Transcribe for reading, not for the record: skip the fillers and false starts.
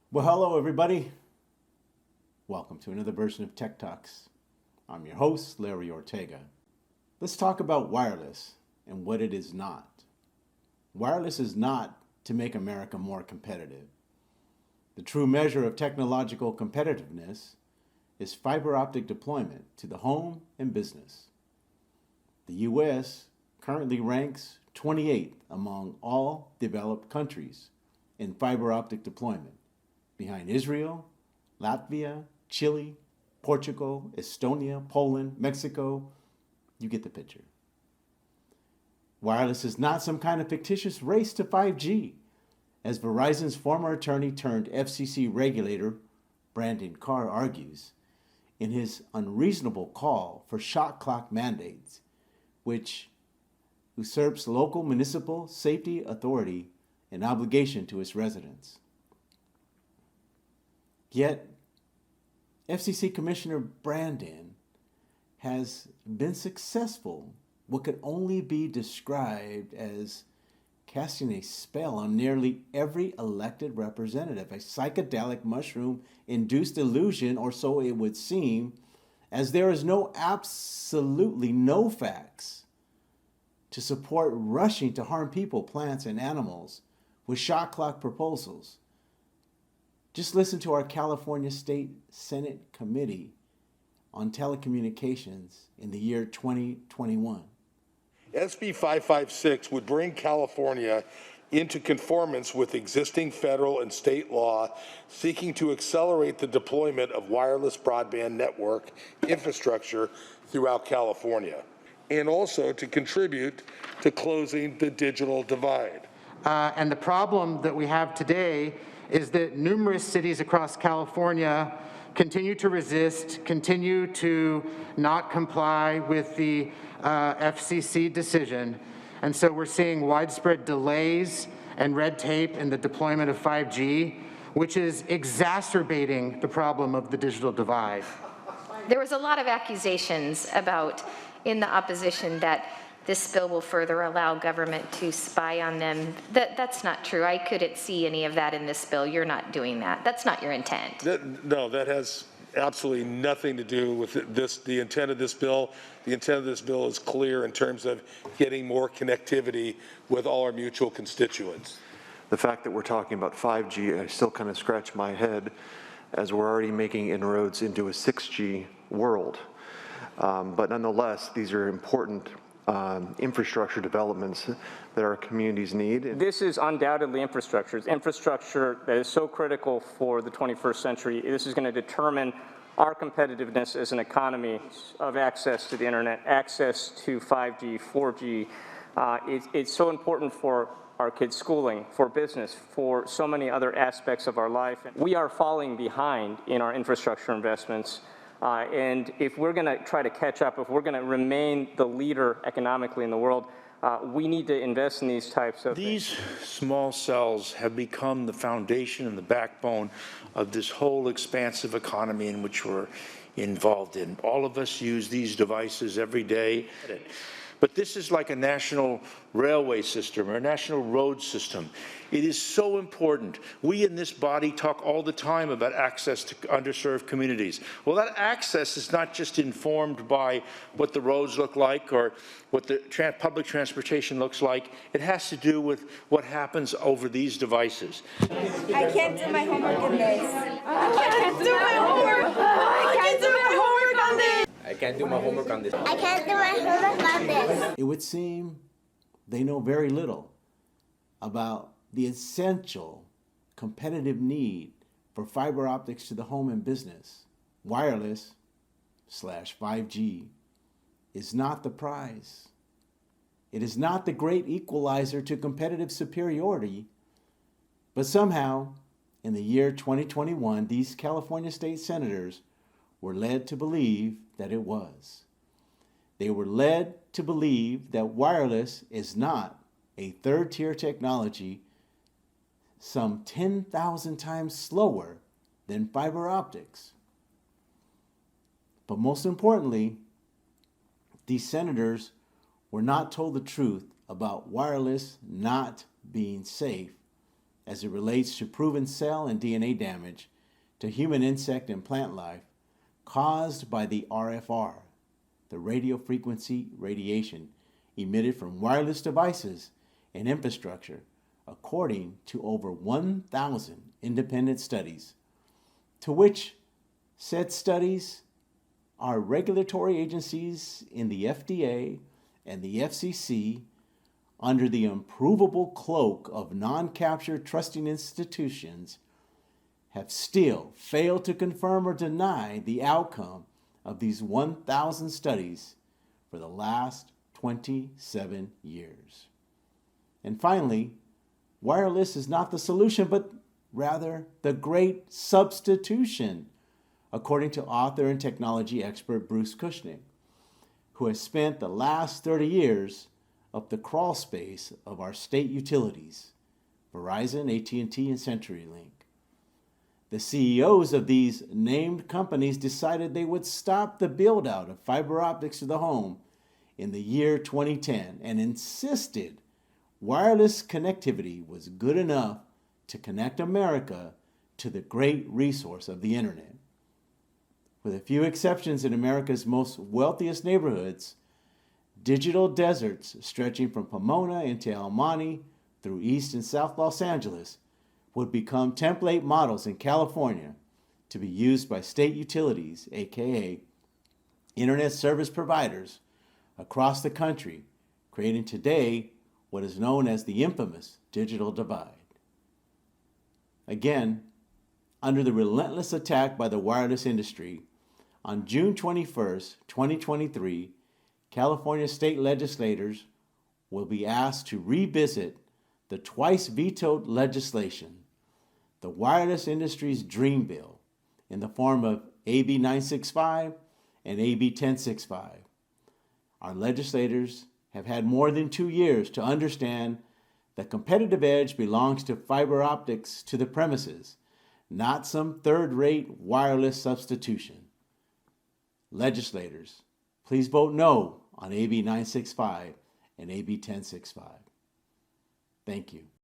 Well, hello, everybody. Welcome to another version of Tech Talks. I'm your host, Larry Ortega. Let's talk about wireless and what it is not. Wireless is not to make America more competitive. The true measure of technological competitiveness is fiber optic deployment to the home and business. The U.S. currently ranks 28th among all developed countries in fiber optic deployment, behind Israel, Latvia, Chile, Portugal, Estonia, Poland, Mexico. You get the picture. Wireless is not some kind of fictitious race to 5G, as Verizon's former attorney turned FCC regulator, Brandon Carr, argues in his unreasonable call for shot clock mandates, which usurps local municipal safety authority and obligation to its residents. Yet, FCC Commissioner Brandon has been successful, what could only be described as casting a spell on nearly every elected representative, a psychedelic mushroom-induced illusion, or so it would seem, as there is absolutely no facts to support rushing to harm people, plants, and animals with shot clock proposals. Just listen to our California State Senate Committee on Telecommunications in the year 2021. SB 556 would bring California into conformance with existing federal and state law, seeking to accelerate the deployment of wireless broadband network infrastructure throughout California, and also to contribute to closing the digital divide. And the problem that we have today is that numerous cities across California continue to resist, continue to not comply with the FCC decision. And so we're seeing widespread delays and red tape in the deployment of 5G, which is exacerbating the problem of the digital divide. There was a lot of accusations in the opposition that this bill will further allow government to spy on them. That's not true. I couldn't see any of that in this bill. You're not doing that. That's not your intent. No, that has absolutely nothing to do with this. The intent of this bill, is clear in terms of getting more connectivity with all our mutual constituents. The fact that we're talking about 5G, I still kind of scratch my head, as we're already making inroads into a 6G world. But nonetheless, these are important infrastructure developments that our communities need. This is undoubtedly infrastructure. It's infrastructure that is so critical for the 21st century. This is going to determine our competitiveness as an economy of access to the internet, access to 5G, 4G. It's so important for our kids' schooling, for business, for so many other aspects of our life. We are falling behind in our infrastructure investments. And if we're going to try to catch up, if we're going to remain the leader economically in the world, we need to invest in these types of things. These small cells have become the foundation and the backbone of this whole expansive economy in which we're involved in. All of us use these devices every day. But this is like a national railway system or a national road system. It is so important. We in this body talk all the time about access to underserved communities. Well, that access is not just informed by what the roads look like or what the public transportation looks like. It has to do with what happens over these devices. I can't do my homework on this. I can't do my homework. I can't do my homework on this. I can't do my homework on this. I can't do my homework on this. It would seem they know very little about the essential competitive need for fiber optics to the home and business. Wireless / 5G is not the prize. It is not the great equalizer to competitive superiority, but somehow, in the year 2021, these California state senators were led to believe that it was. They were led to believe that wireless is not a third-tier technology some 10,000 times slower than fiber optics. But most importantly, these senators were not told the truth about wireless not being safe as it relates to proven cell and DNA damage to human insect and plant life caused by the RFR, the radio frequency radiation emitted from wireless devices and infrastructure, according to over 1,000 independent studies, to which said studies are regulatory agencies in the FDA and the FCC, under the improvable cloak of non-captured trusting institutions, have still failed to confirm or deny the outcome of these 1,000 studies for the last 27 years. And finally, wireless is not the solution, but rather the great substitution, according to author and technology expert Bruce Kushnick, who has spent the last 30 years up the crawl space of our state utilities, Verizon, AT&T, and CenturyLink. The CEOs of these named companies decided they would stop the build-out of fiber optics to the home in the year 2010 and insisted wireless connectivity was good enough to connect America to the great resource of the internet. With a few exceptions in America's most wealthiest neighborhoods, digital deserts stretching from Pomona into El Monte through East and South Los Angeles would become template models in California to be used by state utilities, aka internet service providers, across the country, creating today what is known as the infamous digital divide. Again, under the relentless attack by the wireless industry, on June 21st, 2023, California state legislators will be asked to revisit the twice vetoed legislation, the wireless industry's dream bill, in the form of AB 965 and AB 1065. Our legislators have had more than 2 years to understand the competitive edge belongs to fiber optics to the premises, not some third-rate wireless substitution. Legislators, please vote no on AB 965 and AB 1065. Thank you.